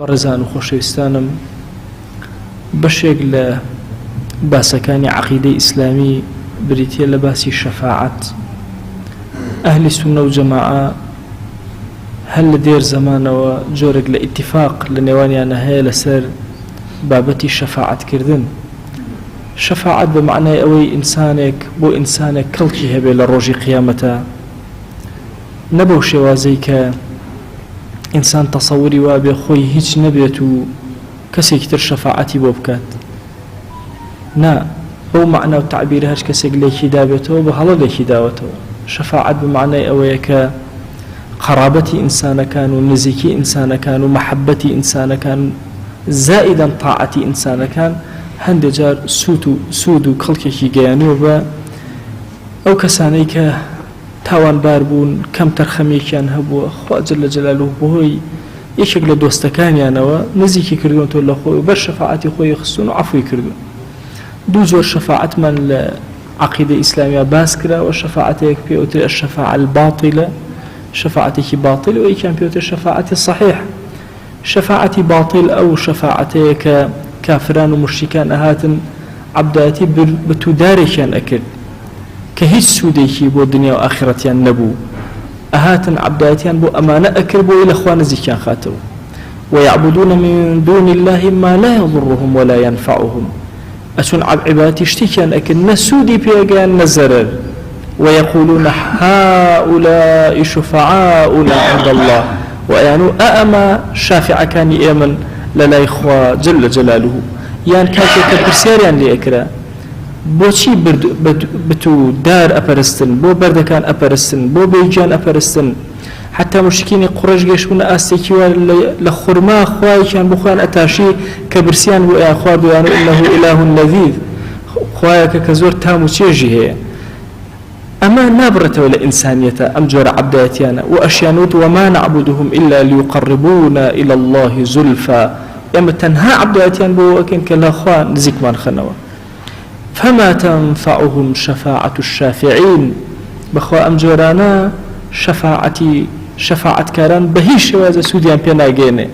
بەڕێزان و خۆشەویستانم بەشێک لە باسەکانی عەقیدەی ئیسلامی بریتیە لە باسی شەفاعەت. ئەهلی سونە و جەماعە هەر لە دێر زەمانەوە جۆرێک لە ئیتیفاق لە نێوانیانە هەیە لەسەر بابەتی شەفاعەتکردن. شەفاعەت بە معنای ئەوەی ئینسانێک بۆ ئینسانێک کەڵکی هەبێ لە ڕۆژی قیامەتە، نە بەو شێوازەی کە ئینسان تەسەووری وابێ خۆی هیچ نەبێت و کەسێکی تر شەفاعەتی بۆ بکات. نا، ئەو معنە و تعبیر هەر کەسێک لێکی دابێتەوە بە هەڵە لێکی داوەتەوە. شەفاعەت بە معنای ئەوەیە کە قەرابەتی ئینسانەکان و نزیکی ئینسانەکان و مەحەبەتی ئینسانەکان زائیدەن تاعەتی ئینسانەکان هەندێک جار سوود و کەڵکێکی گەیانوە بە ئەو کەسانەی کە تاوانبار بوون، کەم تەرخەمێکیان هەبووە، خوا جەل جەلالوه بەهۆی یەکێک لە دۆستەکانیانەوە نزیکی کردوون تۆ لە خۆی و بەر شەفاعەتی خۆی خستون و عەفوی کردوون. دوو جۆر شەفاعەتمان لە عەقیدەی ئیسلامیە باس کراوە. شەفاعەتێک پێوترێ الشەفاعە الباطلە، شەفاعەتێکی باتڵ، و یەکیان پێوترێ شەفاعەتی صەحیح. شەفاعەتی باتڵ ئەو شەفاعەتەیە کە کافران و موشریکان ئەهاتن عەبدایەتی بەتودارێکیان ئەکرد کە هیچ سوودێکی بۆ دنیا و ئاخرەتیان نەبوو، ئەهاتن عەبدایەتیان بۆ ئەمانە ئەکرد بۆی لە خوا نزیکیان خاتەوە. ويعبدون من دون الله ما لا يضرهم ولا ينفعهم، ئەچون عیبادەتی شتێکیان ئەکرد نە سوودی پێگەیان نە زەرەر. ويقولون هؤلاء شفعاؤنا عند الله، ويانو ئەمە شافعەکانی ئێمن لە لای خوا جل جلاله. یان کاتێک کە پرسیاریان لێ ئەکرا بۆچی بتو دار ئەپەرستن، بۆ بەردەکان ئەپەرستن، بۆ بێجیان ئەپەرستن، حتا مشکینی قوڕەش گەشتبوونە ئاستێکی وار لە خورما خوایەکیان بۆ خۆیان ئەتاشی کە برسیان بۆ ئەیان خواردویان و ئینەهو ئیلاهٌ لەذیذ، خوایەکە کە زۆر تام و چێژی هەیە. ئەمە نابڕێتەوە لە ئینسانیەتە ئەم جۆرە عەبدایەتیانە. و ئەشیانوت وما نعبدهم إلا ليقربونا إلى الله زلفى، ئێمە تەنها عەبدایەتیان بۆ ئەکەین کە لە خوا نزیکمان خەنەوە. فما تنفعهم شفاعة الشافعين، بخوا ئەم جۆرانە شەفاعەتکاران بە هیچ شێوازە سوودیان پێ ناگەێنێ.